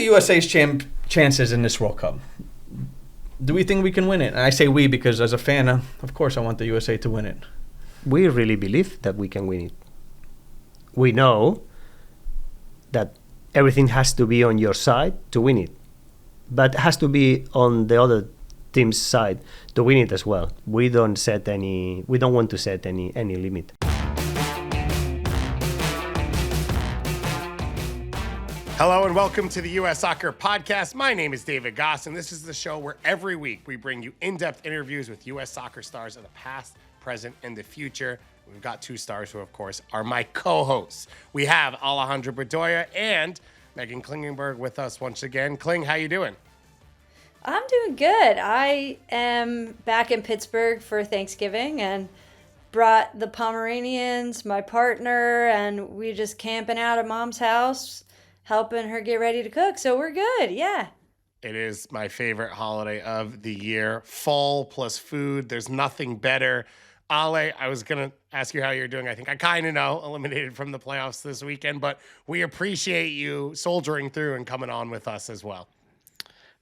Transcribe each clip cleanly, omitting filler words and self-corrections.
the USA's chances in this World Cup? Do we think we can win it? And I say we because as a fan, of course, I want the USA to win it. We really believe that we can win it. We know that everything has to be on your side to win it, but it has to be on the other team's side to win it as well. We don't want to set any limit. Hello and welcome to the US Soccer Podcast. My name is David Goss, and this is the show where every week we bring you in-depth interviews with US soccer stars of the past, present, and the future. We've got two stars who, of course, are my co-hosts. We have Alejandro Bedoya and Meghan Klingenberg with us once again. Kling, how you doing? I'm doing good. I am back in Pittsburgh for Thanksgiving and brought the Pomeranians, my partner, and we just camping out at Mom's house, helping her get ready to cook. So we're good, yeah. It is my favorite holiday of the year. Fall plus food. There's nothing better. Ale, I was going to ask you how you're doing. I think I kind of know, eliminated from the playoffs this weekend, but we appreciate you soldiering through and coming on with us as well.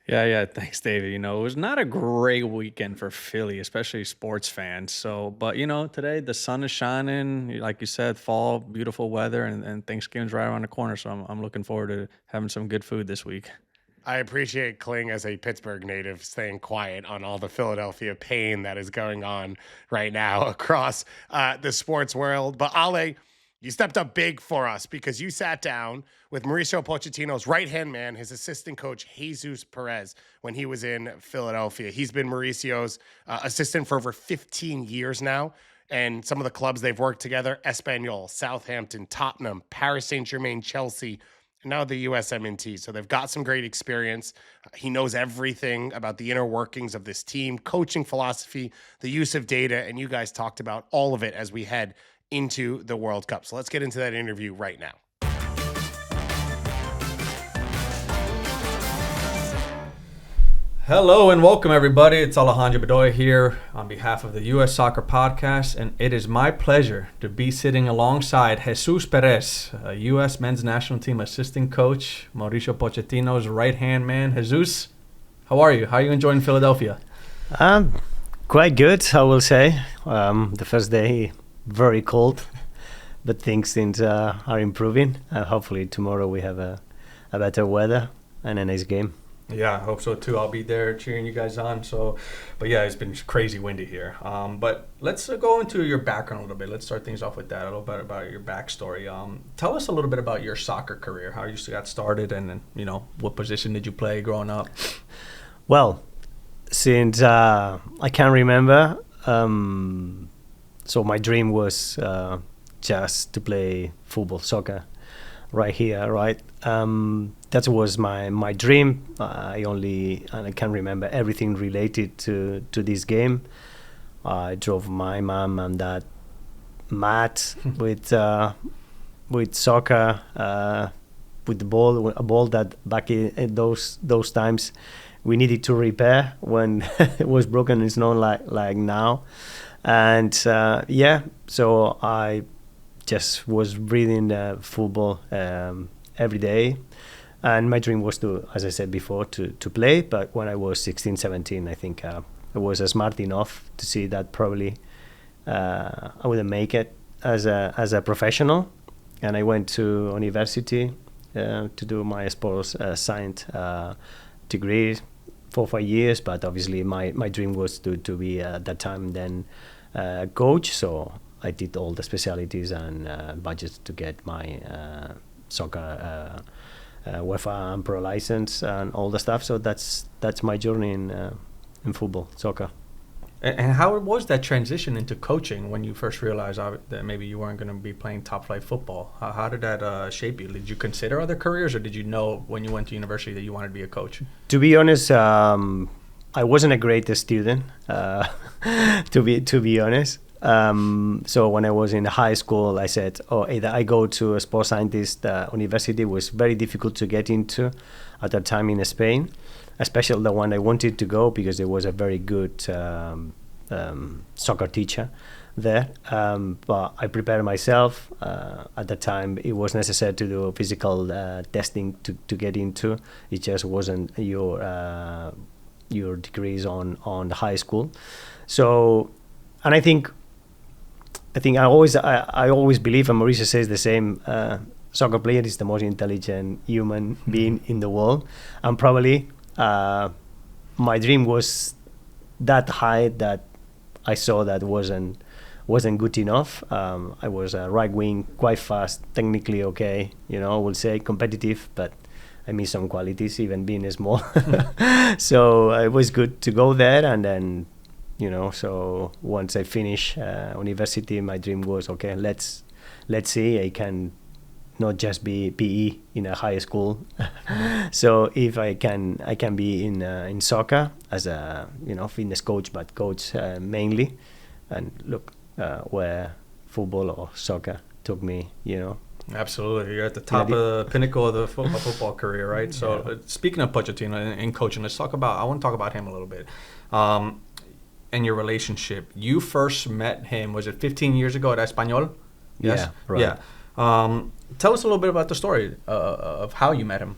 Yeah. Thanks, David. It was not a great weekend for Philly, especially sports fans. So, but today the sun is shining. Like you said, fall, beautiful weather, and Thanksgiving's right around the corner. So I'm looking forward to having some good food this week. I appreciate Kling as a Pittsburgh native staying quiet on all the Philadelphia pain that is going on right now across the sports world. But Ale, you stepped up big for us because you sat down with Mauricio Pochettino's right-hand man, his assistant coach, Jesús Pérez, when he was in Philadelphia. He's been Mauricio's assistant for over 15 years now. And some of the clubs they've worked together, Espanyol, Southampton, Tottenham, Paris Saint-Germain, Chelsea, and now the USMNT. So they've got some great experience. He knows everything about the inner workings of this team, coaching philosophy, the use of data, and you guys talked about all of it as we head into the World Cup. So let's get into that interview right now. Hello and welcome, everybody. It's Alejandro Bedoya here on behalf of the US Soccer Podcast, and it is my pleasure to be sitting alongside Jesús Pérez, a US men's national team assistant coach, Mauricio Pochettino's right-hand man. Jesús, how are you? How are you enjoying Philadelphia? Quite good, I will say. The first day, very cold, but things are improving. Hopefully tomorrow we have a better weather and a nice game. Yeah, I hope so too. I'll be there cheering you guys on. But yeah, it's been crazy windy here. But let's go into your background a little bit. Let's start things off with that, a little bit about your backstory. Tell us a little bit about your soccer career, how you got started, and then, what position did you play growing up? Well, since I can remember, so my dream was just to play football, soccer, right here, right? That was my dream. I can remember everything related to this game. I drove my mom and dad mad with soccer, with the ball, a ball that back in those times we needed to repair when it was broken. It's not like now. And so I just was reading football every day, and my dream was to, as I said before, to play. But when I was 16, 17, I think I was smart enough to see that probably I wouldn't make it as a professional, and I went to university to do my sports science degree for 5 years. But obviously my dream was to be at that time then coach, so I did all the specialities and budgets to get my soccer UEFA and pro license and all the stuff. So that's my journey in football, soccer. And how was that transition into coaching when you first realized that maybe you weren't going to be playing top flight football? How did that shape you? Did you consider other careers, or did you know when you went to university that you wanted to be a coach? To be honest, I wasn't a great student, to be honest. So when I was in high school, I said, either I go to a sports scientist university. Was very difficult to get into at that time in Spain, especially the one I wanted to go because there was a very good soccer teacher there. But I prepared myself. At the time, it was necessary to do physical testing to get into. It just wasn't your degrees on the high school. So, and I think I always believe, and Mauricio says the same. Soccer player is the most intelligent human being in the world, and probably my dream was that high that I saw that wasn't good enough. I was a right wing, quite fast, technically okay, I would say competitive, but I miss some qualities, even being small. So it was good to go there, and then, so once I finish university, my dream was, okay, let's see, I can not just be PE in a high school. So if I can be in soccer as a fitness coach, but coach mainly, and look where football or soccer took me. Absolutely, you're at the top of the pinnacle of the football career, right? So speaking of Pochettino and coaching, I want to talk about him a little bit. And your relationship. You first met him, was it 15 years ago at Espanyol? Yes? Yeah, right. Yeah. Tell us a little bit about the story of how you met him.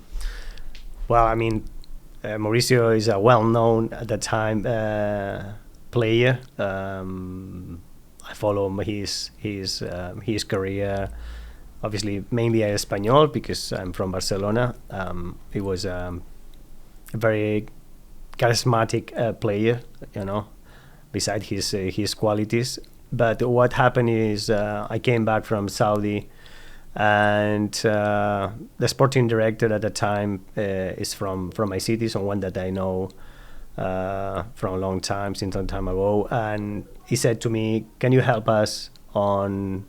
Well, I mean, Mauricio is a well-known at the time player. I follow his career, obviously mainly at Espanyol because I'm from Barcelona. He was a very charismatic player, beside his qualities. But what happened is I came back from Saudi, and the sporting director at the time is from my city, someone that I know from a long time, since some time ago. And he said to me, can you help us on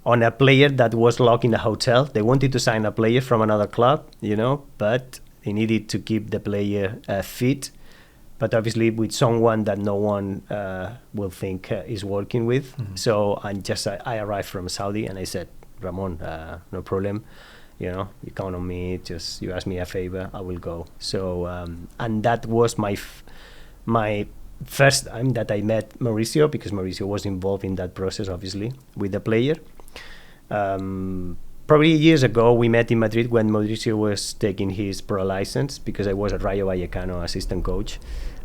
a player that was locked in a hotel? They wanted to sign a player from another club, but they needed to keep the player fit, but obviously with someone that no one will think is working with. Mm-hmm. So I arrived from Saudi, and I said, Ramon, no problem. You count on me. Just you ask me a favor, I will go. So and that was my first time that I met Mauricio, because Mauricio was involved in that process, obviously, with the player. Probably years ago, we met in Madrid when Mauricio was taking his pro license, because I was a Rayo Vallecano assistant coach,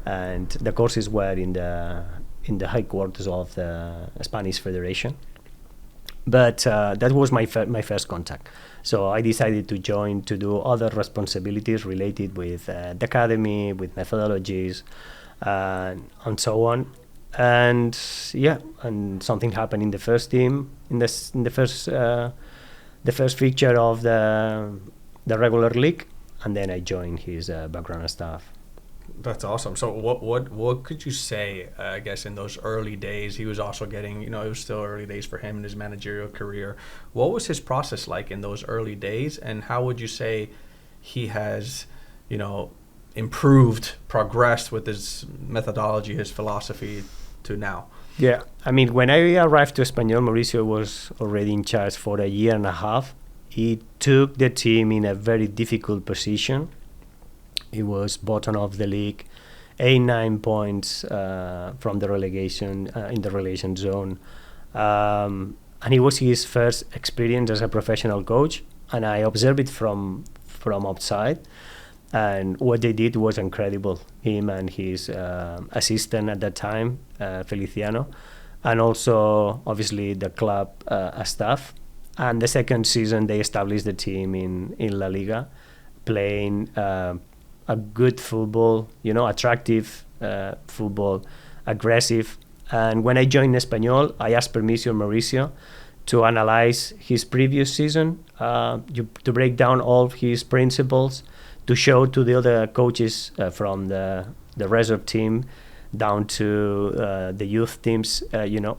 and the courses were in the headquarters of the Spanish Federation. But that was my first contact. So I decided to join to do other responsibilities related with the academy, with methodologies, and so on. And something happened in the first team, in the first fixture of the regular league, and then I joined his background staff. That's awesome. So what could you say, I guess, in those early days? He was also getting, it was still early days for him in his managerial career. What was his process like in those early days, and how would you say he has, improved, progressed with his methodology, his philosophy to now? Yeah, I mean, when I arrived to Espanyol, Mauricio was already in charge for a year and a half. He took the team in a very difficult position. He was bottom of the league, 9 points from the relegation, in the relegation zone. And it was his first experience as a professional coach, and I observed it from outside. And what they did was incredible. Him and his assistant at that time, Feliciano, and also obviously the club staff. And the second season, they established the team in La Liga, playing a good football, attractive football, aggressive. And when I joined Espanyol, I asked permission Mauricio to analyze his previous season, to break down all his principles, to show to the other coaches from the reserve team down to the youth teams, where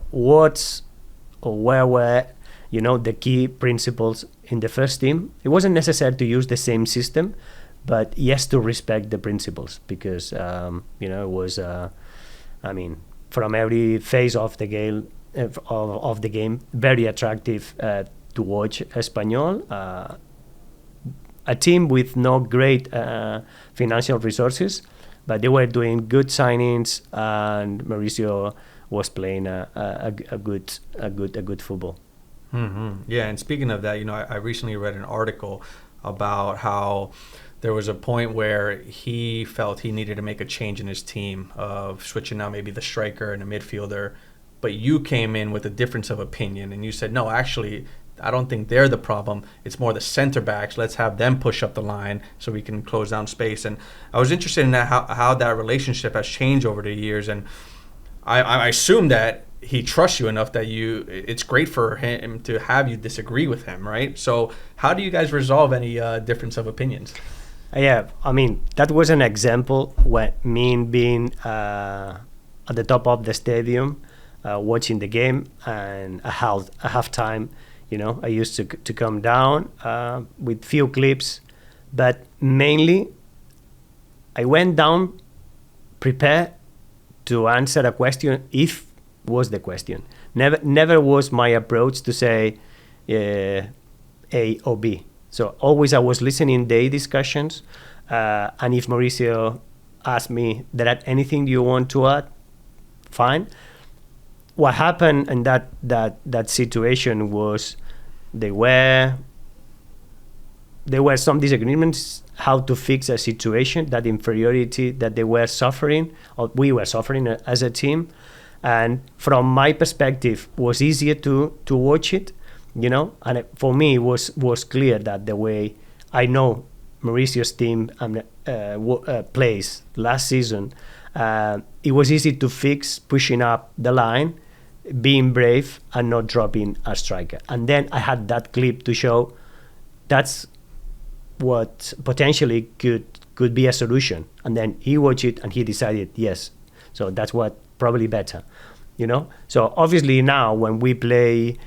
were the key principles in the first team. It wasn't necessary to use the same system, but yes, to respect the principles, because it was from every phase of the game very attractive to watch Espanyol. A team with no great financial resources, but they were doing good signings, and Mauricio was playing a good football. Yeah, and speaking of that, I recently read an article about how there was a point where he felt he needed to make a change in his team of switching out maybe the striker and the midfielder, but you came in with a difference of opinion and you said, no, actually, I don't think they're the problem. It's more the center backs. Let's have them push up the line so we can close down space. And I was interested in that, how that relationship has changed over the years. And I assume that he trusts you enough that it's great for him to have you disagree with him, right? So how do you guys resolve any difference of opinions? Yeah, I mean, that was an example when me being at the top of the stadium, watching the game, and a halftime, I used to come down with few clips, but mainly I went down prepared to answer a question if was the question. Never was my approach to say A or B. So always I was listening the discussions, and if Mauricio asked me, there anything you want to add, fine. What happened in that situation was there were some disagreements how to fix a situation, that inferiority that they were suffering, or we were suffering as a team. And from my perspective, was easier to watch it, and for me it was clear that the way I know Mauricio's team plays last season, it was easy to fix pushing up the line, being brave and not dropping a striker. And then I had that clip to show that's what potentially could be a solution. And then he watched it and he decided yes. So that's what probably better, So obviously now when we play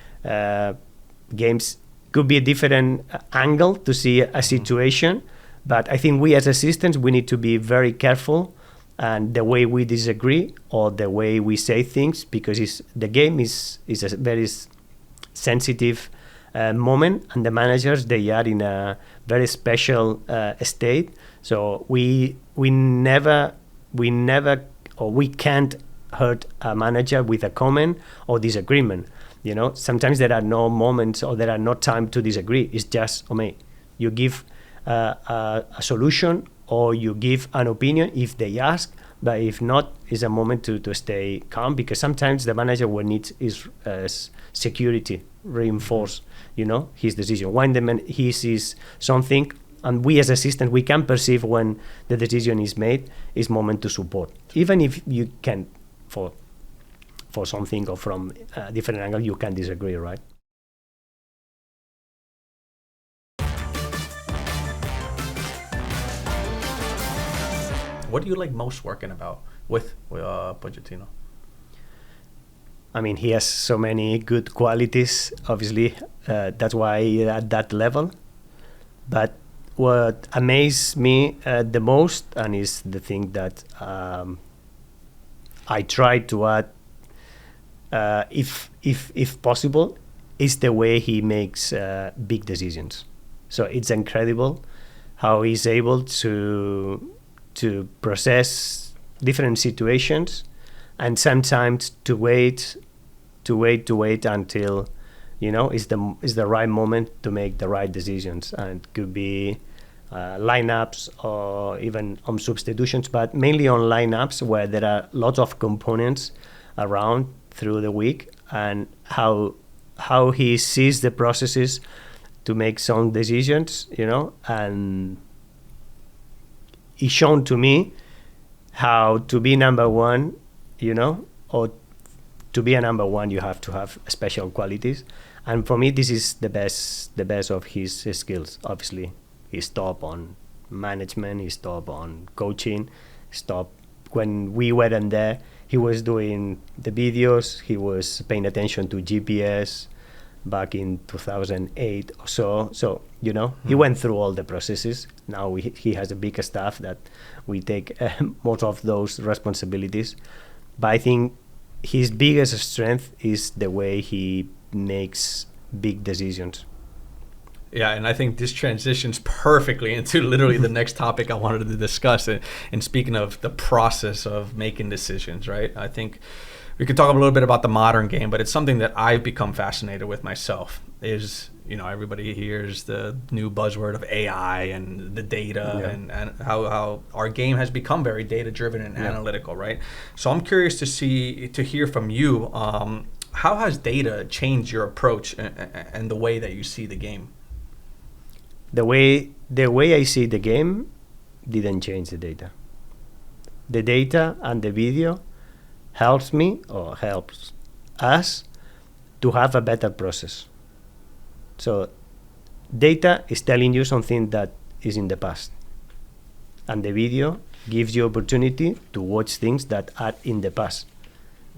games, could be a different angle to see a situation, but I think we as assistants, we need to be very careful and the way we disagree or the way we say things, because the game is a very sensitive moment, and the managers, they are in a very special state. So we never or we can't hurt a manager with a comment or disagreement. Sometimes there are no moments or there are no time to disagree. It's just, you give a solution or you give an opinion if they ask, but if not, it's a moment to stay calm, because sometimes the manager will need is security reinforce, his decision. When he sees something, and we as assistants, we can perceive when the decision is made, it's moment to support. Even if you can, for something or from a different angle, you can disagree, right? What do you like most working about with Pochettino? I mean, he has so many good qualities, obviously. That's why at that level. But what amazed me the most, and is the thing that I try to add, if possible, is the way he makes big decisions. So it's incredible how he's able to process different situations, and sometimes to wait until is the right moment to make the right decisions. And it could be lineups or even on substitutions, but mainly on lineups where there are lots of components around through the week, and how he sees the processes to make some decisions, and it's shown to me how to be number one, or to be a number one, you have to have special qualities. And for me, this is the best of his skills. Obviously, he's top on management, he's top on coaching, he's top. When we weren't there, he was doing the videos, he was paying attention to GPS back in 2008 or so. So, he went through all the processes. Now he has a bigger staff that we take most of those responsibilities. But I think his biggest strength is the way he makes big decisions. Yeah, and I think this transitions perfectly into literally the next topic I wanted to discuss. And speaking of the process of making decisions, right? I think we could talk a little bit about the modern game, but it's something that I've become fascinated with myself. Is, you know, everybody hears the new buzzword of AI and the data, and how our game has become very data driven and analytical, right? So I'm curious to hear from you. How has data changed your approach and the way that you see the game? The way I see the game didn't change the data. The data and the video helps me, or helps us, to have a better process. So data is telling you something that is in the past, and the video gives you opportunity to watch things that are in the past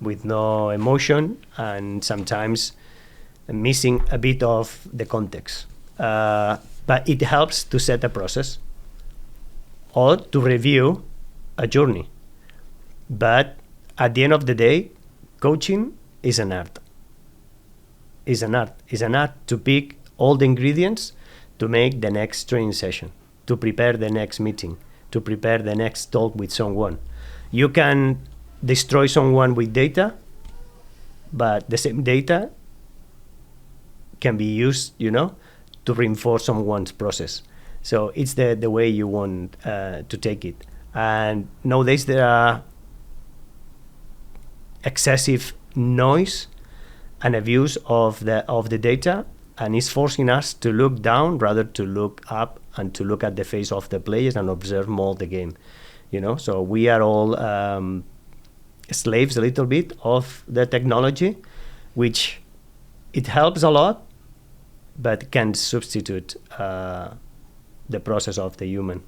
with no emotion and sometimes missing a bit of the context. But it helps to set a process or to review a journey. But at the end of the day, coaching is an art. It's an art to pick all the ingredients to make the next training session, to prepare the next meeting, to prepare the next talk with someone. You can destroy someone with data, but the same data can be used, to reinforce someone's process. So it's the way you want to take it. And nowadays there are excessive noise and abuse of the data, and it's forcing us to look down rather to look up and to look at the face of the players and observe more the game. So we are all slaves a little bit of the technology, which it helps a lot, but can substitute the process of the human.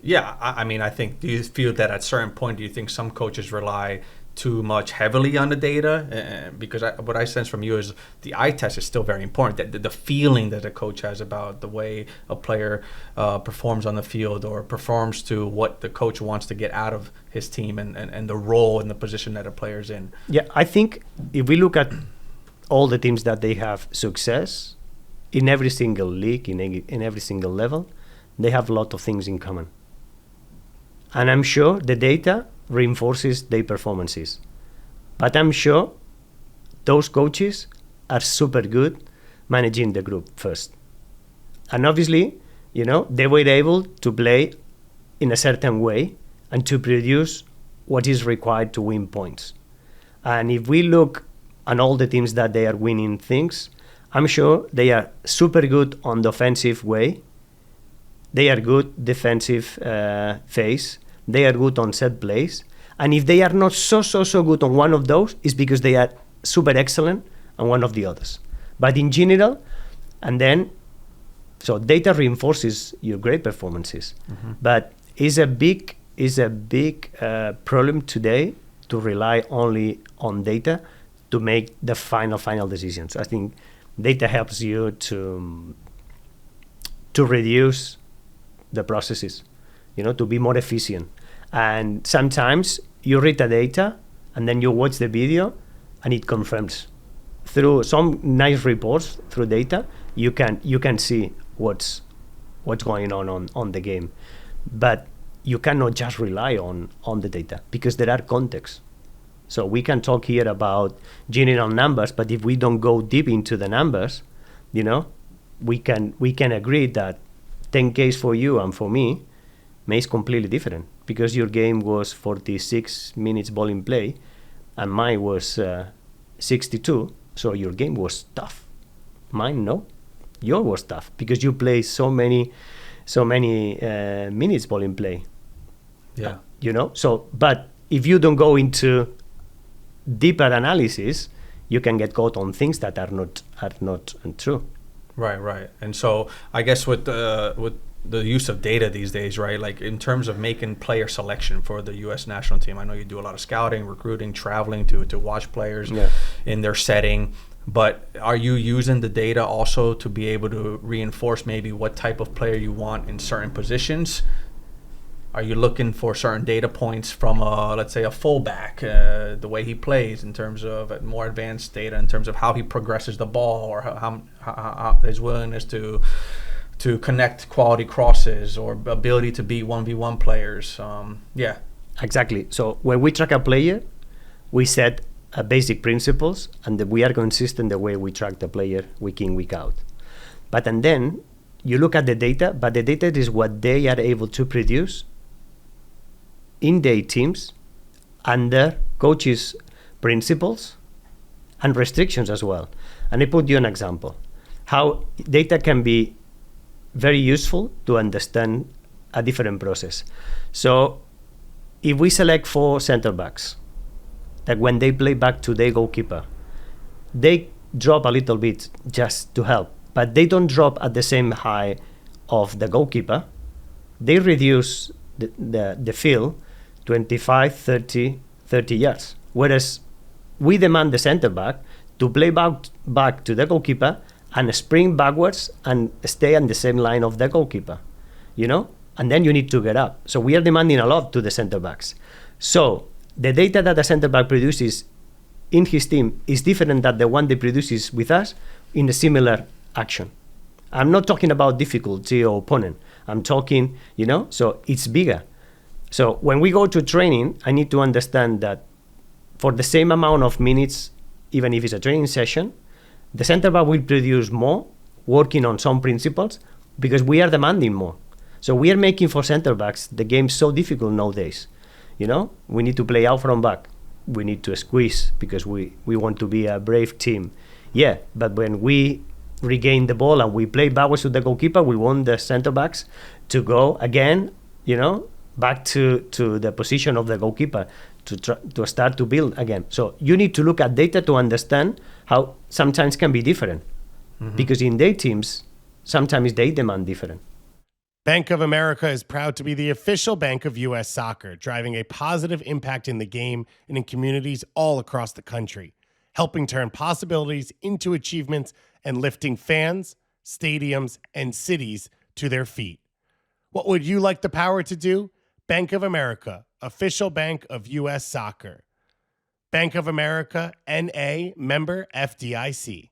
Yeah, I mean, I think, do you feel that at a certain point, do you think some coaches rely too much heavily on the data? Because what I sense from you is the eye test is still very important. The feeling that a coach has about the way a player performs on the field or performs to what the coach wants to get out of his team and the role and the position that a player's in. Yeah, I think if we look at all the teams that they have success, in every single league, in every single level, they have a lot of things in common. And I'm sure the data reinforces their performances. But I'm sure those coaches are super good managing the group first. And obviously, they were able to play in a certain way and to produce what is required to win points. And if we look at all the teams that they are winning things, I'm sure they are super good on the offensive way. They are good defensive phase. They are good on set plays. And if they are not so good on one of those, it's because they are super excellent on one of the others. But in general, so data reinforces your great performances. Mm-hmm. But is a big problem today to rely only on data to make the final decisions. I think data helps you to reduce the processes, to be more efficient. And sometimes you read the data and then you watch the video and it confirms. Through some nice reports, through data, you can see what's going on the game. But you cannot just rely on the data because there are contexts. So we can talk here about general numbers, but if we don't go deep into the numbers, we can agree that 10Ks for you and for me is completely different because your game was 46 minutes ball in play and mine was 62, so your game was tough. Mine, no. Yours was tough because you play so many minutes ball in play. Yeah. So, but if you don't go into deeper analysis, you can get caught on things that are not true. Right. And so I guess with the use of data these days, right? Like in terms of making player selection for the U.S. national team, I know you do a lot of scouting, recruiting, traveling to watch players in their setting. But are you using the data also to be able to reinforce maybe what type of player you want in certain positions? Are you looking for certain data points from, let's say, a fullback, the way he plays in terms of more advanced data, in terms of how he progresses the ball or how his willingness to connect quality crosses or ability to beat 1v1 players? Yeah. Exactly. So when we track a player, we set basic principles, and we are consistent the way we track the player week in, week out. And then you look at the data, but the data is what they are able to produce in their teams under coaches' principles and restrictions as well. And I put you an example, how data can be very useful to understand a different process. So if we select 4 center backs, that when they play back to their goalkeeper, they drop a little bit just to help, but they don't drop at the same height of the goalkeeper. They reduce the field 25, 30 yards. Whereas we demand the center back to play back to the goalkeeper and spring backwards and stay on the same line of the goalkeeper, and then you need to get up. So we are demanding a lot to the center backs. So the data that the center back produces in his team is different than the one they produces with us in a similar action. I'm not talking about difficulty or opponent. I'm talking, so it's bigger. So when we go to training, I need to understand that for the same amount of minutes, even if it's a training session, the center back will produce more working on some principles because we are demanding more. So we are making for center backs the game so difficult nowadays. We need to play out from back. We need to squeeze because we want to be a brave team. Yeah, but when we regain the ball and we play backwards to the goalkeeper, we want the center backs to go again, back to the position of the goalkeeper to start to build again. So you need to look at data to understand how sometimes can be different. Because in their teams, sometimes they demand different. Bank of America is proud to be the official bank of U.S. soccer, driving a positive impact in the game and in communities all across the country, helping turn possibilities into achievements and lifting fans, stadiums, and cities to their feet. What would you like the power to do? Bank of America, official bank of U.S. soccer. Bank of America, N.A., member FDIC.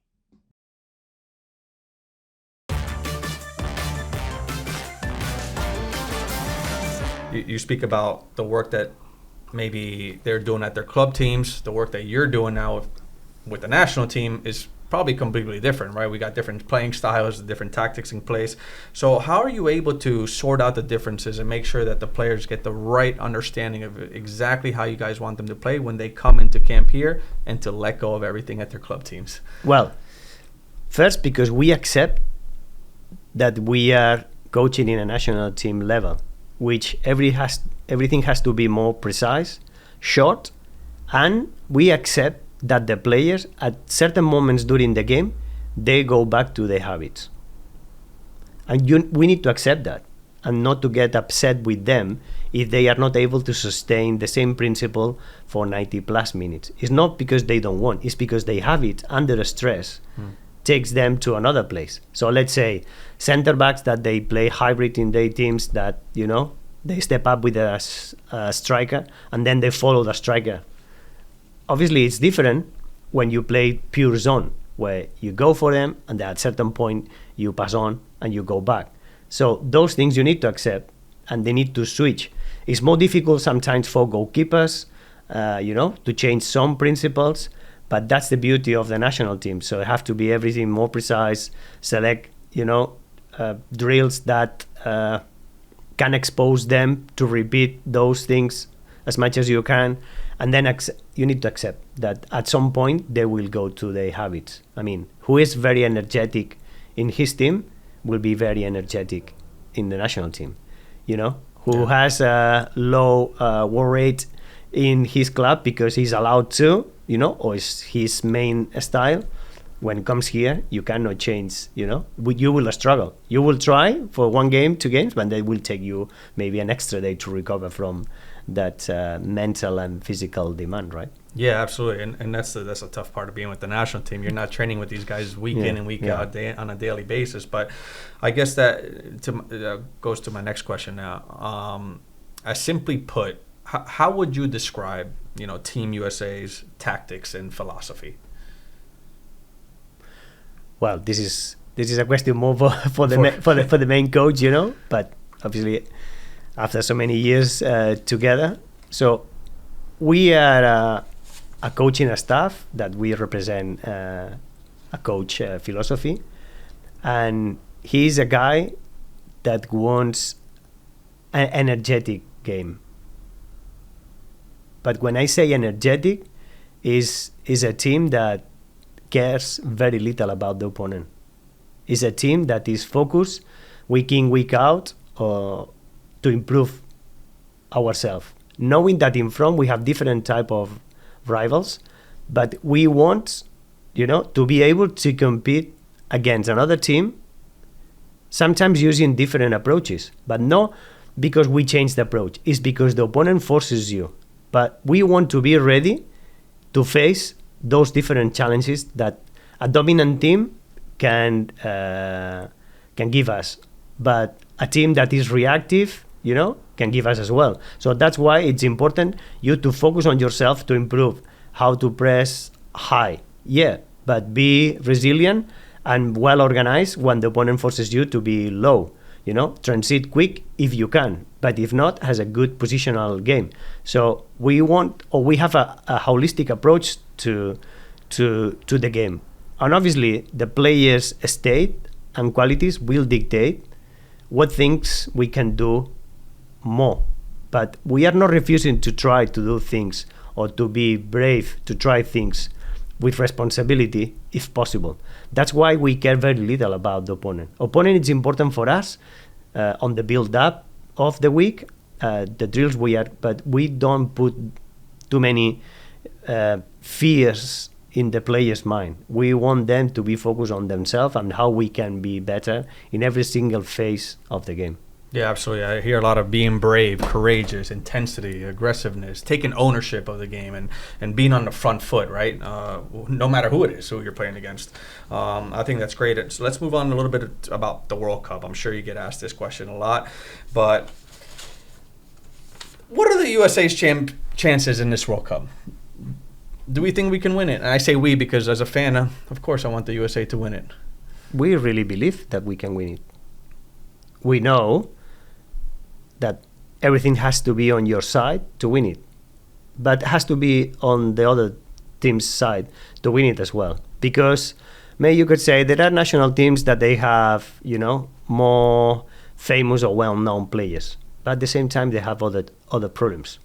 You speak about the work that maybe they're doing at their club teams. The work that you're doing now with the national team is probably completely different, right? We got different playing styles, different tactics in place. So how are you able to sort out the differences and make sure that the players get the right understanding of exactly how you guys want them to play when they come into camp here and to let go of everything at their club teams? Well, first, because we accept that we are coaching in a national team level, which everything has to be more precise, short, and we accept that the players at certain moments during the game, they go back to their habits. And we need to accept that and not to get upset with them if they are not able to sustain the same principle for 90 plus minutes. It's not because they don't want, it's because they have it under stress. Takes them to another place. So let's say center backs that they play hybrid in their teams that, they step up with a striker and then they follow the striker. Obviously, it's different when you play pure zone, where you go for them and at a certain point you pass on and you go back. So those things you need to accept and they need to switch. It's more difficult sometimes for goalkeepers, to change some principles. But that's the beauty of the national team. So it have to be everything more precise, select, drills that can expose them to repeat those things as much as you can. And then you need to accept that at some point they will go to their habits. I mean, who is very energetic in his team will be very energetic in the national team. Who has a low war rate in his club because he's allowed to, or is his main style. When it comes here, you cannot change, you will struggle. You will try for 1 game, 2 games, but they will take you maybe an extra day to recover from that mental and physical demand, right? Yeah, absolutely. And that's a tough part of being with the national team. You're not training with these guys week in and week out on a daily basis. But I guess that goes to my next question now. Simply put, how would you describe, Team USA's tactics and philosophy? Well, this is a question more for the main coach, But obviously, after so many years together, so we are a coaching staff that we represent a coach philosophy, and he's a guy that wants an energetic game. But when I say energetic, is a team that cares very little about the opponent. It's a team that is focused week in, week out to improve ourselves. Knowing that in front we have different type of rivals, but we want, to be able to compete against another team, sometimes using different approaches, but not because we change the approach. It's because the opponent forces you. But we want to be ready to face those different challenges that a dominant team can give us, but a team that is reactive, can give us as well. So that's why it's important you to focus on yourself to improve how to press high. Yeah, but be resilient and well organized when the opponent forces you to be low. Transit quick if you can, but if not, has a good positional game. So we have a holistic approach to the game. And obviously, the players' state and qualities will dictate what things we can do more. But we are not refusing to try to do things or to be brave to try things with responsibility if possible. That's why we care very little about the opponent. Opponent is important for us on the build-up of the week. The drills but we don't put too many fears in the players' mind. We want them to be focused on themselves and how we can be better in every single phase of the game. Yeah, absolutely. I hear a lot of being brave, courageous, intensity, aggressiveness, taking ownership of the game, and being on the front foot, right? No matter who it is, who you're playing against. I think that's great. So let's move on a little bit about the World Cup. I'm sure you get asked this question a lot, but what are the USA's chances in this World Cup? Do we think we can win it? And I say we because as a fan, of course, I want the USA to win it. We really believe that we can win it. We know that everything has to be on your side to win it, but it has to be on the other team's side to win it as well. Because maybe you could say there are national teams that they have, more famous or well-known players, but at the same time they have other problems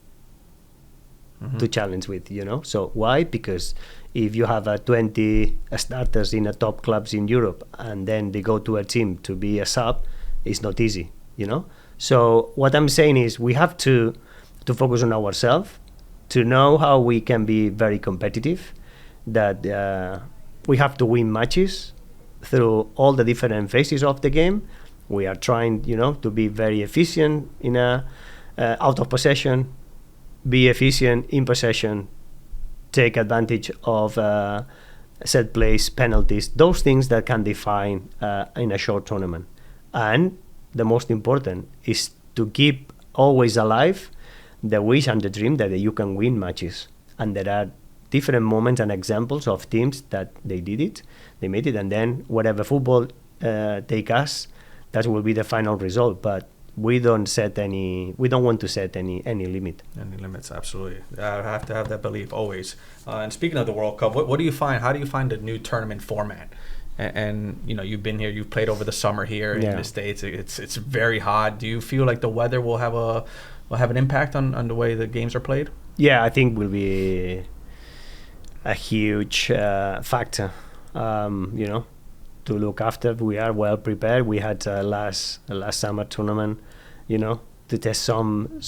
to challenge with, So why? Because if you have 20 starters in a top clubs in Europe and then they go to a team to be a sub, it's not easy, So what I'm saying is we have to focus on ourselves, to know how we can be very competitive, that we have to win matches through all the different phases of the game. We are trying, to be very efficient in out of possession, be efficient in possession, take advantage of set plays, penalties, those things that can define in a short tournament. And the most important is to keep always alive the wish and the dream that you can win matches. And there are different moments and examples of teams that they did it, they made it, and then whatever football take us, that will be the final result. But we don't want to set any limit. Any limits, absolutely. I have to have that belief always. And speaking of the World Cup, what do you find? How do you find the new tournament format? And you've been here, you've played over the summer here in the States. It's very hot. Do you feel like the weather will have an impact on the way the games are played? Yeah, I think will be a huge factor. To look after. We are well prepared. We had last summer tournament, to test some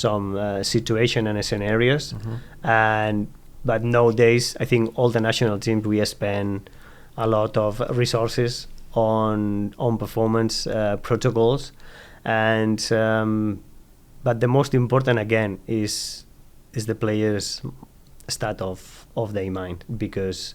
situation and scenarios. But nowadays, I think all the national teams we spend a lot of resources on performance protocols, and but the most important again is the players' state of their mind, because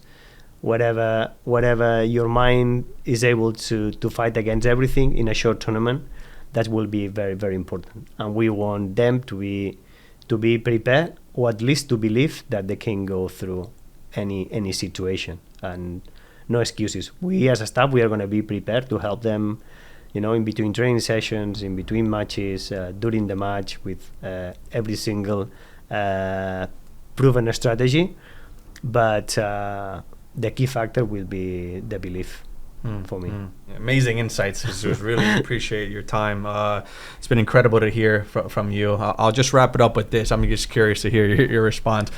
whatever your mind is able to fight against everything in a short tournament, that will be very, very important. And we want them to be prepared, or at least to believe that they can go through any situation, and no excuses. We as a staff, we are going to be prepared to help them, in between training sessions, in between matches, during the match, with every single proven strategy. but the key factor will be the belief for me. Amazing insights, Jesus. Really appreciate your time. It's been incredible to hear from you. I'll just wrap it up with this. I'm just curious to hear your response.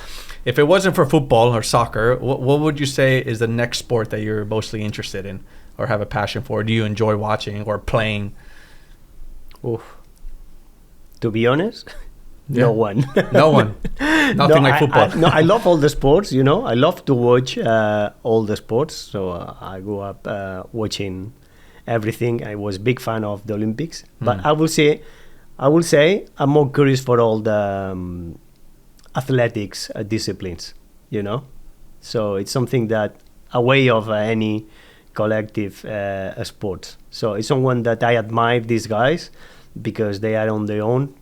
If it wasn't for football or soccer, what would you say is the next sport that you're mostly interested in or have a passion for? Do you enjoy watching or playing? Oof. To be honest, no one. No one. Nothing like football. I love all the sports, you know. I love to watch all the sports. So I grew up watching everything. I was a big fan of the Olympics. But I will say I'm more curious for all the athletics disciplines, you know. So it's something that away of any collective sport. So it's someone that I admire, these guys, because they are on their own.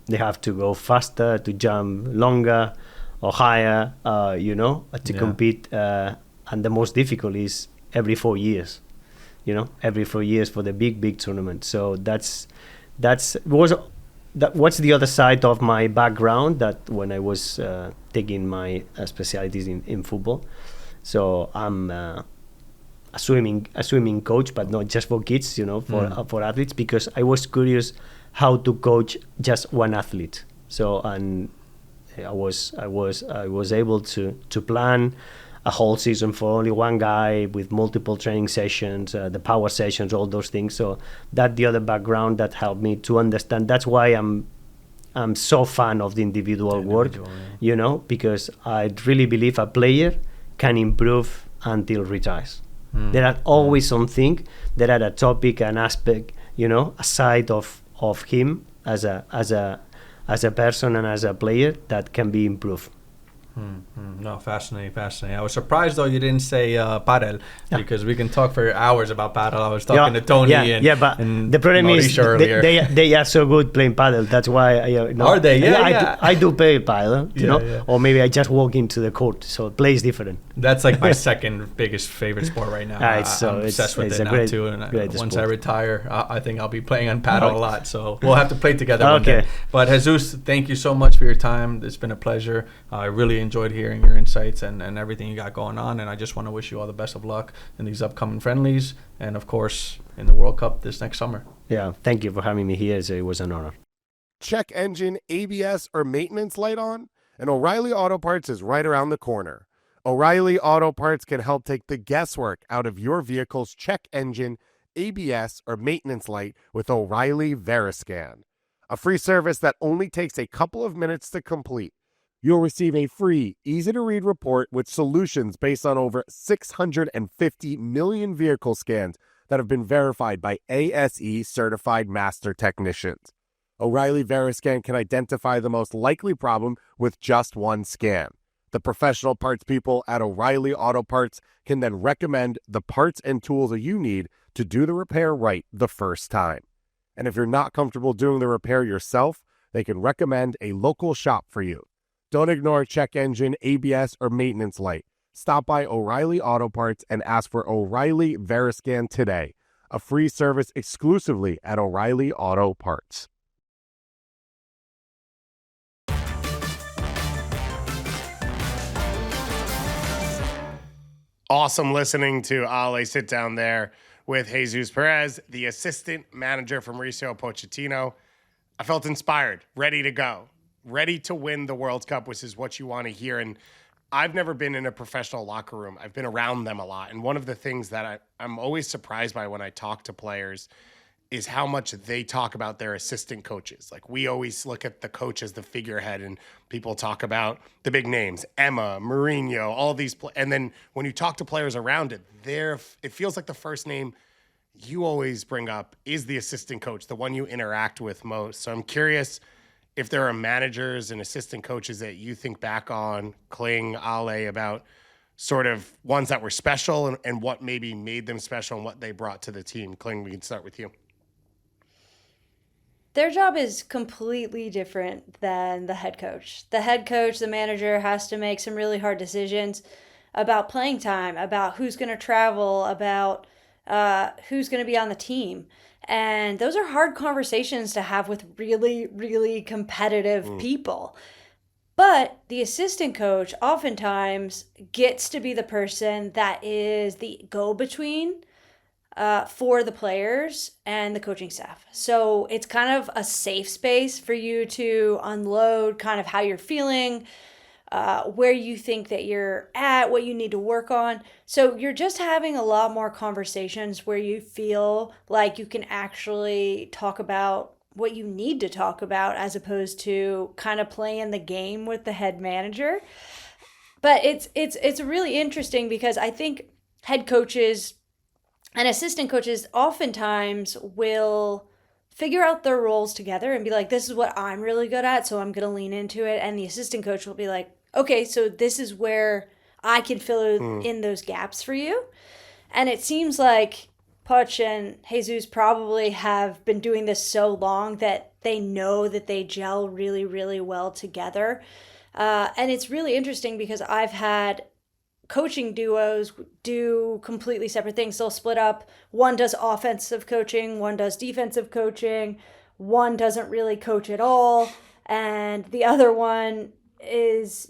They have to go faster, to jump longer or higher, you know, to compete. And the most difficult is every 4 years, you know, every 4 years for the big tournament. So what's the other side of my background, that when I was taking my specialties in football. So I'm a swimming coach, but not just for kids, you know, for athletes, because I was curious how to coach just one athlete. So, and I was able to plan a whole season for only one guy with multiple training sessions, the power sessions, all those things. So that the other background that helped me to understand. That's why I'm so fan of the individual work, you know, because I really believe a player can improve until retires. There are always something, there are a topic, an aspect, you know, a side of him as a person and as a player that can be improved. No, fascinating. I was surprised though you didn't say paddle, because we can talk for hours about paddle. I was talking to Tony but and the problem Mauricio is they are so good playing paddle. That's why are they? I do play paddle, you know, or maybe I just walk into the court. So play is different. That's like my second biggest favorite sport right now. I'm obsessed with it now too. And once I retire, I think I'll be playing on paddle a lot. So we'll have to play together one day. But Jesus, thank you so much for your time. It's been a pleasure. I really enjoyed hearing your insights and everything you got going on, and I just want to wish you all the best of luck in these upcoming friendlies and of course in the World Cup this next summer. Thank you for having me here. It was an honor. Check engine, ABS, or maintenance light on? And O'Reilly Auto Parts is right around the corner. O'Reilly Auto Parts can help take the guesswork out of your vehicle's check engine, ABS, or maintenance light with O'Reilly Veriscan, a free service that only takes a couple of minutes to complete. You'll receive a free, easy-to-read report with solutions based on over 650 million vehicle scans that have been verified by ASE-certified master technicians. O'Reilly Veriscan can identify the most likely problem with just one scan. The professional parts people at O'Reilly Auto Parts can then recommend the parts and tools you need to do the repair right the first time. And if you're not comfortable doing the repair yourself, they can recommend a local shop for you. Don't ignore check engine, ABS, or maintenance light. Stop by O'Reilly Auto Parts and ask for O'Reilly Veriscan today, a free service exclusively at O'Reilly Auto Parts. Awesome listening to Ale sit down there with Jesus Pérez, the assistant manager from Mauricio Pochettino. I felt inspired, ready to go. Ready to win the World Cup, which is what you want to hear. And I've never been in a professional locker room. I've been around them a lot. And one of the things that I'm always surprised by when I talk to players is how much they talk about their assistant coaches. Like, we always look at the coach as the figurehead, and people talk about the big names, Emma, Mourinho, all these. And then when you talk to players around it, it feels like the first name you always bring up is the assistant coach, the one you interact with most. So I'm curious if there are managers and assistant coaches that you think back on, Kling, Ale, about sort of ones that were special and what maybe made them special and what they brought to the team. Kling, we can start with you. Their job is completely different than the head coach. The head coach, the manager, has to make some really hard decisions about playing time, about who's going to travel, about who's going to be on the team. And those are hard conversations to have with really, really competitive people. But the assistant coach oftentimes gets to be the person that is the go-between for the players and the coaching staff. So it's kind of a safe space for you to unload kind of how you're feeling, where you think that you're at, what you need to work on. So you're just having a lot more conversations where you feel like you can actually talk about what you need to talk about, as opposed to kind of playing the game with the head manager. But it's really interesting because I think head coaches and assistant coaches oftentimes will figure out their roles together and be like, this is what I'm really good at, so I'm going to lean into it. And the assistant coach will be like, okay, so this is where I can fill in those gaps for you. And it seems like Poch and Jesus probably have been doing this so long that they know that they gel really, really well together. And it's really interesting because I've had coaching duos do completely separate things. They'll split up. One does offensive coaching, one does defensive coaching, one doesn't really coach at all, and the other one is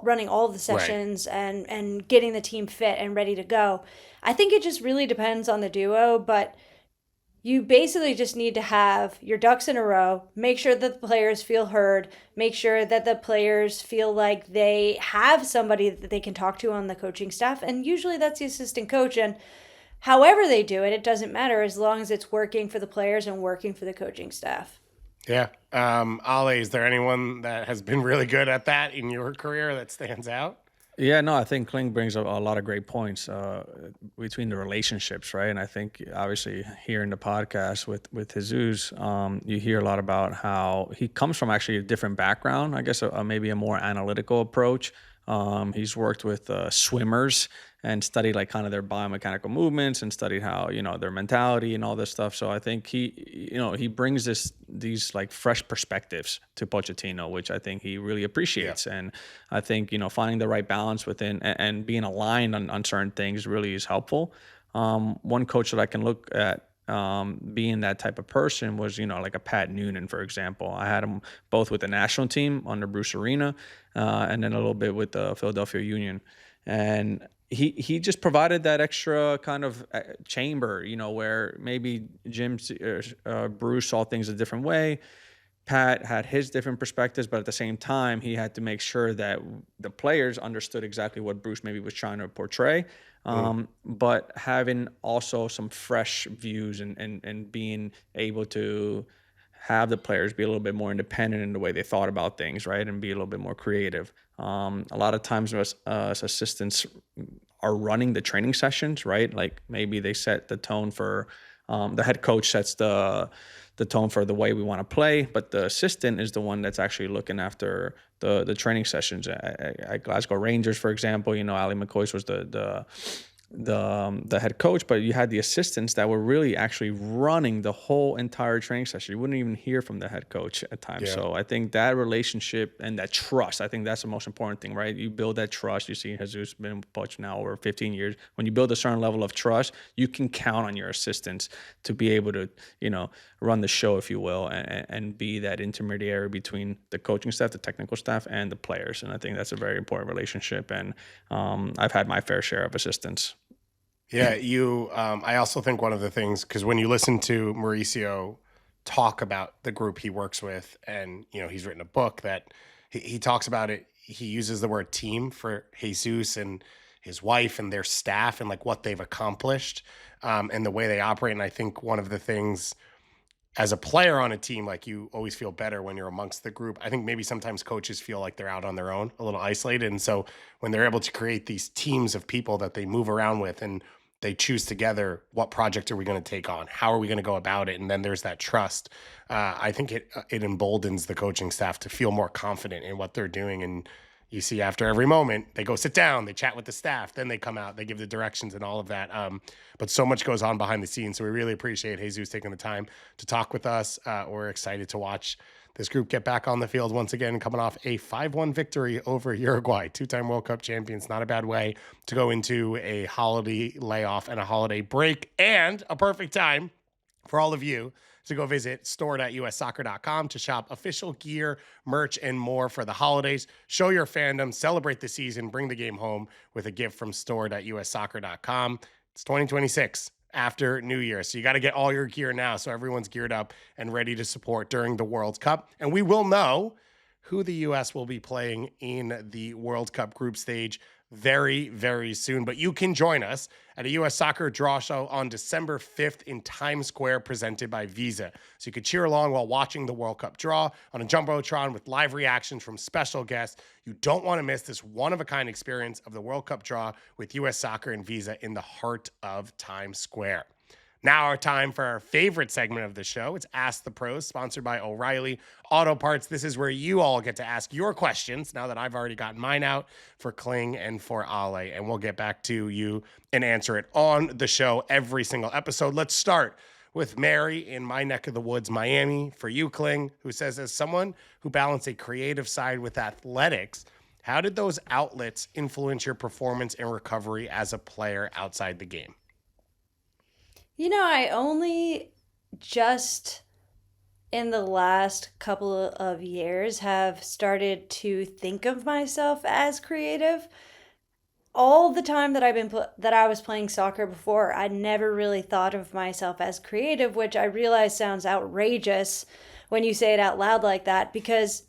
running all of the sessions and getting the team fit and ready to go. I think it just really depends on the duo, but you basically just need to have your ducks in a row, make sure that the players feel heard, make sure that the players feel like they have somebody that they can talk to on the coaching staff. And usually that's the assistant coach. And however they do it, it doesn't matter as long as it's working for the players and working for the coaching staff. Yeah. Ale, is there anyone that has been really good at that in your career that stands out? Yeah, no, I think Kling brings up a lot of great points between the relationships, right? And I think obviously here in the podcast with Jesus, you hear a lot about how he comes from actually a different background, I guess maybe a more analytical approach. He's worked with swimmers and studied like kind of their biomechanical movements and studied how, their mentality and all this stuff. So I think he brings these like fresh perspectives to Pochettino, which I think he really appreciates. Yeah. And I think, finding the right balance within and being aligned on certain things really is helpful. One coach that I can look at being that type of person was, like a Pat Noonan, for example. I had him both with the national team under Bruce Arena and then a little bit with the Philadelphia Union. And he just provided that extra kind of chamber, where maybe Bruce saw things a different way. Pat had his different perspectives, but at the same time, he had to make sure that the players understood exactly what Bruce maybe was trying to portray. But having also some fresh views and being able to have the players be a little bit more independent in the way they thought about things, right? And be a little bit more creative. A lot of times as assistants are running the training sessions, right? Like maybe they set the tone for, the head coach sets the tone for the way we want to play, but the assistant is the one that's actually looking after the training sessions. At Glasgow Rangers, for example, Ali McCoy was the head coach, but you had the assistants that were really actually running the whole entire training session. You wouldn't even hear from the head coach at times. Yeah. So I think that relationship and that trust, I think that's the most important thing, right? You build that trust. You see Jesus been with Poch now over 15 years. When you build a certain level of trust, you can count on your assistants to be able to, run the show, if you will, and be that intermediary between the coaching staff, the technical staff, and the players. And I think that's a very important relationship. And I've had my fair share of assistants. Yeah, I also think one of the things, because when you listen to Mauricio talk about the group he works with, and, he's written a book that he talks about it, he uses the word team for Jesus and his wife and their staff and like what they've accomplished and the way they operate. And I think one of the things as a player on a team, like you always feel better when you're amongst the group. I think maybe sometimes coaches feel like they're out on their own, a little isolated. And so when they're able to create these teams of people that they move around with and they choose together, what project are we going to take on? How are we going to go about it? And then there's that trust. I think it emboldens the coaching staff to feel more confident in what they're doing. And you see after every moment, they go sit down, they chat with the staff, then they come out, they give the directions and all of that. But so much goes on behind the scenes. So we really appreciate Jesus taking the time to talk with us. We're excited to watch this group get back on the field once again, coming off a 5-1 victory over Uruguay, 2-time World Cup champions. Not a bad way to go into a holiday layoff and a holiday break, and a perfect time for all of you So go visit store.ussoccer.com to shop official gear, merch, and more for the holidays. Show your fandom, celebrate the season, bring the game home with a gift from store.ussoccer.com. It's 2026 after New Year. So you got to get all your gear now so everyone's geared up and ready to support during the World Cup. And we will know who the U.S. will be playing in the World Cup group stage very, very soon. But you can join us at a U.S. Soccer Draw Show on December 5th in Times Square, presented by Visa. So you could cheer along while watching the World Cup draw on a Jumbotron with live reactions from special guests. You don't want to miss this one-of-a-kind experience of the World Cup draw with U.S. Soccer and Visa in the heart of Times Square. Now our time for our favorite segment of the show. It's Ask the Pros, sponsored by O'Reilly Auto Parts. This is where you all get to ask your questions, now that I've already gotten mine out, for Kling and for Ale. And we'll get back to you and answer it on the show every single episode. Let's start with Mary in my neck of the woods, Miami. For you, Kling, who says, as someone who balanced a creative side with athletics, how did those outlets influence your performance and recovery as a player outside the game? You know, I only just in the last couple of years have started to think of myself as creative. All the time that I was playing soccer before, I never really thought of myself as creative, which I realize sounds outrageous when you say it out loud like that, because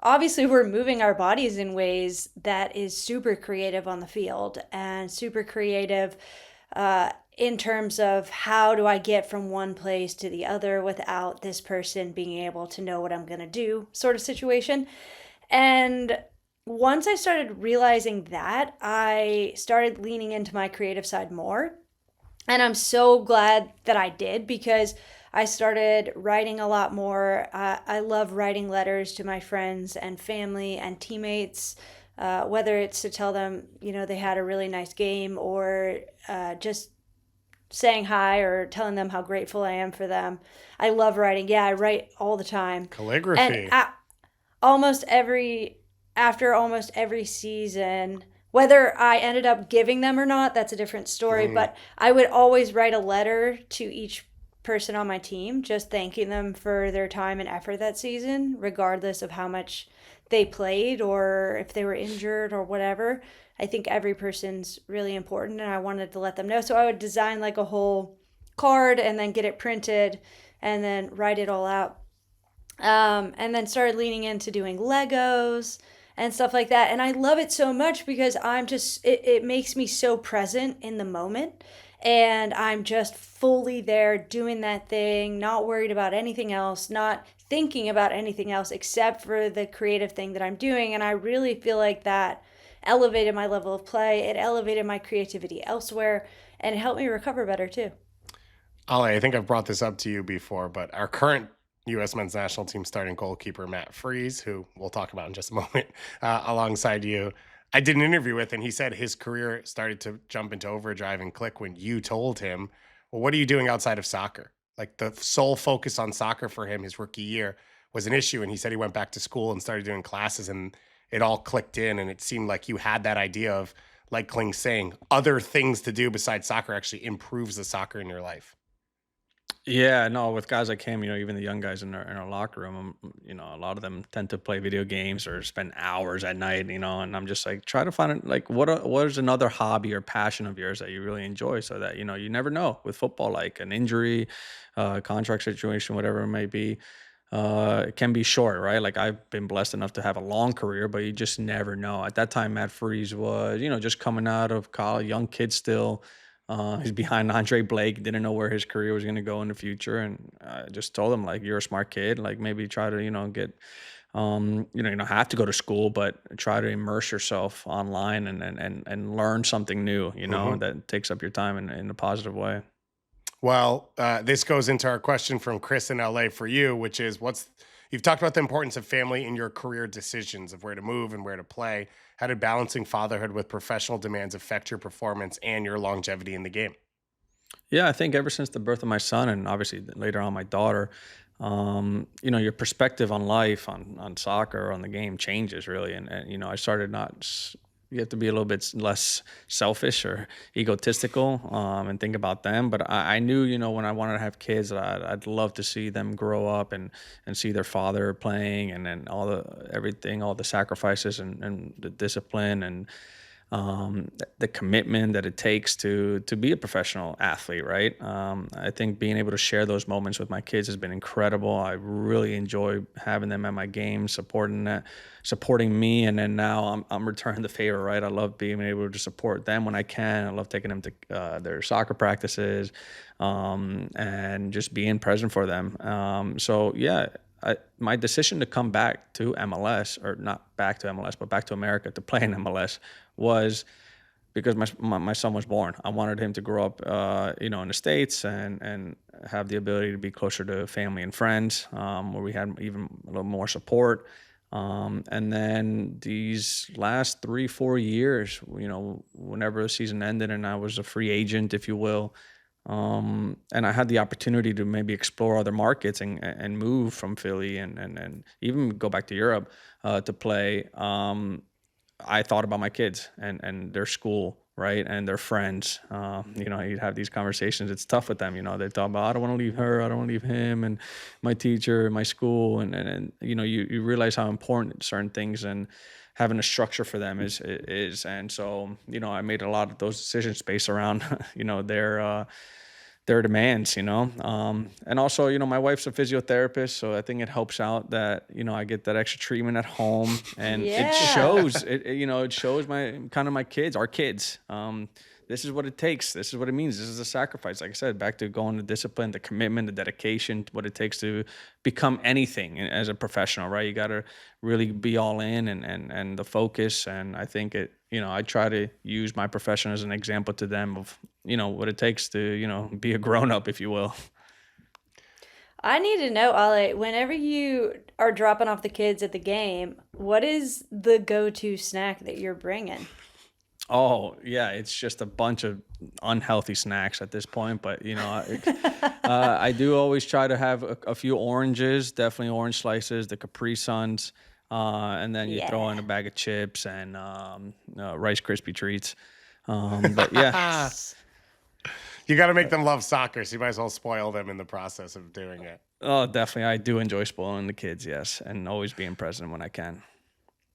obviously we're moving our bodies in ways that is super creative on the field and super creative in terms of how do I get from one place to the other without this person being able to know what I'm going to do, sort of situation. And once I started realizing that, I started leaning into my creative side more. And I'm so glad that I did, because I started writing a lot more. I love writing letters to my friends and family and teammates, whether it's to tell them, you know, they had a really nice game, or just saying hi or telling them how grateful I am for them. I love writing. Yeah, I write all the time. Calligraphy. And after almost every season, whether I ended up giving them or not, that's a different story. But I would always write a letter to each person on my team, just thanking them for their time and effort that season, regardless of how much they played or if they were injured or whatever. I think every person's really important, and I wanted to let them know. So I would design like a whole card and then get it printed and then write it all out. And then started leaning into doing Legos and stuff like that. And I love it so much because it makes me so present in the moment. And I'm just fully there doing that thing, not worried about anything else, not thinking about anything else except for the creative thing that I'm doing. And I really feel like that elevated my level of play. It elevated my creativity elsewhere, and it helped me recover better too. Ale, I think I've brought this up to you before, but our current U.S. men's national team starting goalkeeper, Matt Freese, who we'll talk about in just a moment, alongside you, I did an interview with, and he said his career started to jump into overdrive and click when you told him, well, what are you doing outside of soccer? Like, the sole focus on soccer for him his rookie year was an issue, and he said he went back to school and started doing classes, and it all clicked in, and it seemed like you had that idea of, like Kling's saying, other things to do besides soccer actually improves the soccer in your life. Yeah, no, with guys like him, even the young guys in our locker room, a lot of them tend to play video games or spend hours at night, and I'm just like, try to find like what is another hobby or passion of yours that you really enjoy, so that, you never know with football, like an injury, contract situation, whatever it may be. It can be short, right? Like, I've been blessed enough to have a long career, but you just never know. At that time, Matt Freese was, just coming out of college, young kid still. He's behind Andre Blake, didn't know where his career was going to go in the future. And I just told him, like, you're a smart kid, like, maybe try to, get, you don't have to go to school, but try to immerse yourself online and learn something new, that takes up your time in a positive way. Well, this goes into our question from Chris in LA for you, which is, you've talked about the importance of family in your career decisions of where to move and where to play. How did balancing fatherhood with professional demands affect your performance and your longevity in the game? Yeah, I think ever since the birth of my son, and obviously later on my daughter, your perspective on life, on soccer, on the game changes really. And I started not you have to be a little bit less selfish or egotistical and think about them. But I knew, when I wanted to have kids, I'd love to see them grow up and see their father playing, and then all the sacrifices and the discipline and the commitment that it takes to be a professional athlete, right? I think being able to share those moments with my kids has been incredible. I really enjoy having them at my games, supporting me, and then now I'm returning the favor, right? I love being able to support them when I can. I love taking them to their soccer practices and just being present for them. So yeah. My decision to come back to MLS, or not back to MLS, but back to America to play in MLS, was because my son was born. I wanted him to grow up, in the States and have the ability to be closer to family and friends, where we had even a little more support. And then these last 3-4 years, whenever the season ended and I was a free agent, if you will, and I had the opportunity to maybe explore other markets and move from Philly and even go back to Europe to play. I thought about my kids and their school, right, and their friends. You'd have these conversations. It's tough with them. They talk about, I don't want to leave her, I don't want to leave him, and my teacher, my school, and you realize how important certain things and having a structure for them is. And so, I made a lot of those decisions based around, their demands, and also, my wife's a physiotherapist, so I think it helps out that, I get that extra treatment at home, and Yeah. it shows, it shows my kids, our kids, this is what it takes. This is what it means. This is a sacrifice. Like I said, back to going to discipline, the commitment, the dedication, what it takes to become anything as a professional, right? You got to really be all in and the focus. And I think I try to use my profession as an example to them of, what it takes to, be a grown up, if you will. I need to know, Ale, whenever you are dropping off the kids at the game, what is the go-to snack that you're bringing? Oh, yeah, it's just a bunch of unhealthy snacks at this point. But, I do always try to have a few oranges, definitely orange slices, the Capri Suns, and then you throw in a bag of chips and Rice Krispie treats. But, yeah. You got to make them love soccer, so you might as well spoil them in the process of doing it. Oh, definitely. I do enjoy spoiling the kids, yes, and always being present when I can.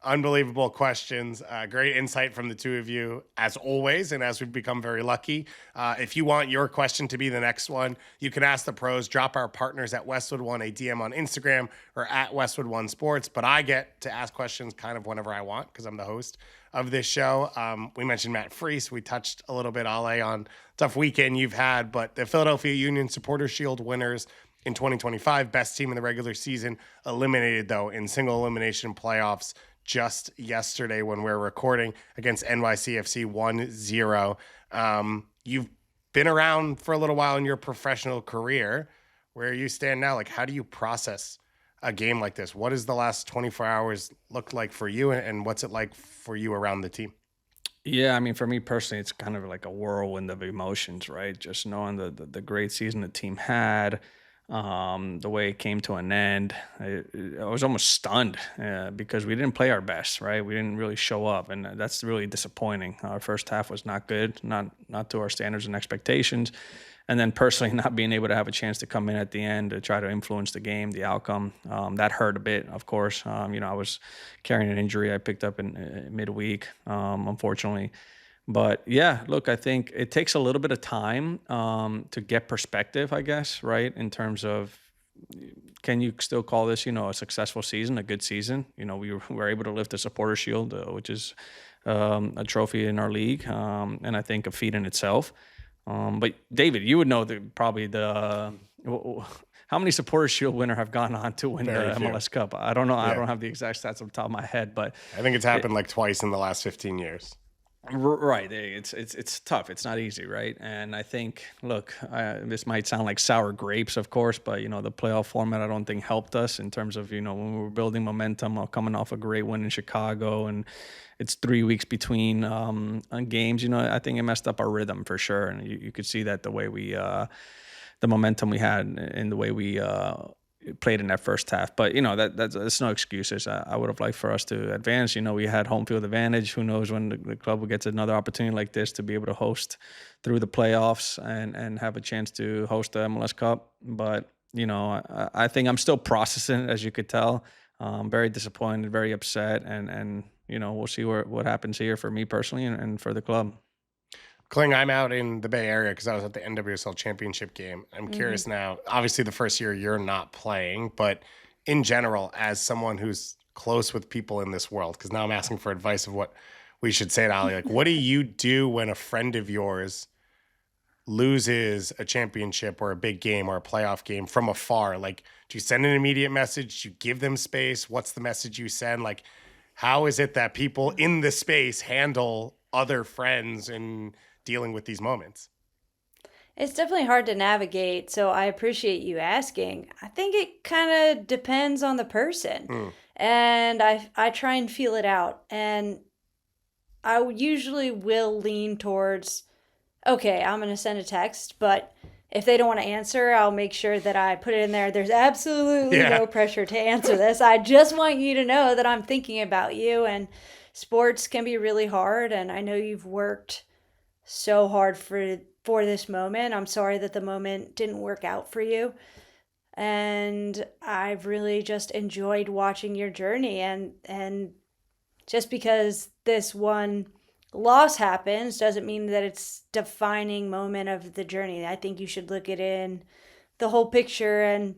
Unbelievable questions. Great insight from the two of you, as always, and as we've become very lucky. If you want your question to be the next one, you can ask the pros. Drop our partners at Westwood One a DM on Instagram or at Westwood One Sports. But I get to ask questions kind of whenever I want because I'm the host of this show. We mentioned Matt Freese. We touched a little bit, Ale, on tough weekend you've had. But the Philadelphia Union Supporter Shield winners in 2025, best team in the regular season, eliminated, though, in single elimination playoffs just yesterday when we're recording against NYCFC 1-0. You've been around for a little while in your professional career. Where you stand now, like, how do you process a game like this? What does the last 24 hours look like for you, and what's it like for you around the team? Yeah, I mean, for me personally, it's kind of like a whirlwind of emotions, right? Just knowing the great season the team had, the way it came to an end. I was almost stunned because we didn't play our best, right? We didn't really show up, and that's really disappointing. Our first half was not good, not to our standards and expectations. And then personally, not being able to have a chance to come in at the end to try to influence the game, the outcome, that hurt a bit, of course. I was carrying an injury I picked up in midweek, unfortunately. But yeah, look, I think it takes a little bit of time to get perspective, I guess, right? In terms of, can you still call this, a successful season, a good season? We were able to lift the Supporter Shield, which is a trophy in our league, and I think a feat in itself. But David, you would know how many Supporter Shield winner have gone on to win Very the few. MLS Cup? I don't know. Yeah. I don't have the exact stats on the top of my head, but I think it's happened like twice in the last 15 years. right, it's tough. It's not easy, right? And I think, look, this might sound like sour grapes, of course, but the playoff format I don't think helped us in terms of when we were building momentum, coming off a great win in Chicago, and it's 3 weeks between games. I think it messed up our rhythm for sure, and you could see that the way we, the momentum we had, and the way we played in that first half. But, that's no excuses. I would have liked for us to advance. We had home field advantage. Who knows when the club gets another opportunity like this to be able to host through the playoffs and have a chance to host the MLS Cup. But, I think I'm still processing, as you could tell. Very disappointed, very upset. And we'll see what happens here for me personally and for the club. Kling, I'm out in the Bay Area because I was at the NWSL championship game. I'm curious now, obviously the first year you're not playing, but in general, as someone who's close with people in this world, because now I'm asking for advice of what we should say to Ali, like, what do you do when a friend of yours loses a championship or a big game or a playoff game from afar? Like, do you send an immediate message? Do you give them space? What's the message you send? Like, how is it that people in the space handle other friends and dealing with these moments? It's definitely hard to navigate, so I appreciate you asking. I think it kind of depends on the person, and I try and feel it out, and I usually will lean towards, okay, I'm going to send a text, but if they don't want to answer, I'll make sure that I put it in there. There's absolutely no pressure to answer this. I just want you to know that I'm thinking about you, and sports can be really hard, and I know you've worked so hard for this moment. I'm sorry that the moment didn't work out for you. And I've really just enjoyed watching your journey. And just because this one loss happens doesn't mean that it's defining moment of the journey. I think you should look at it in the whole picture and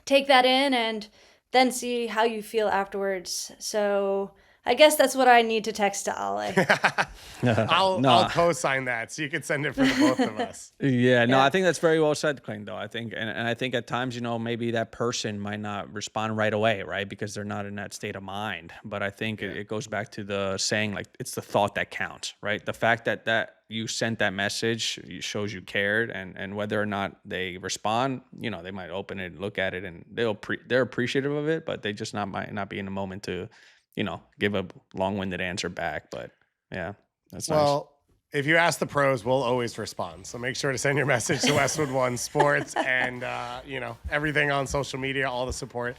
take that in and then see how you feel afterwards. So I guess that's what I need to text to Ale. I'll co-sign that, so you can send it for the both of us. I think that's very well said, Kling, though. I think, and I think at times, maybe that person might not respond right away, right? Because they're not in that state of mind. But I think it goes back to the saying, like, it's the thought that counts, right? The fact that you sent that message shows you cared, and whether or not they respond, they might open it, look at it, and they're appreciative of it, but they just might not be in the moment to give a long-winded answer back. But yeah, that's nice. Well, if you ask the pros, we'll always respond. So make sure to send your message to Westwood One Sports, and everything on social media. All the support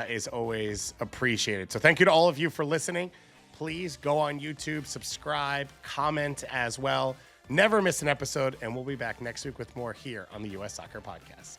is always appreciated. So thank you to all of you for listening. Please go on YouTube, subscribe, comment as well. Never miss an episode, and we'll be back next week with more here on the US Soccer Podcast.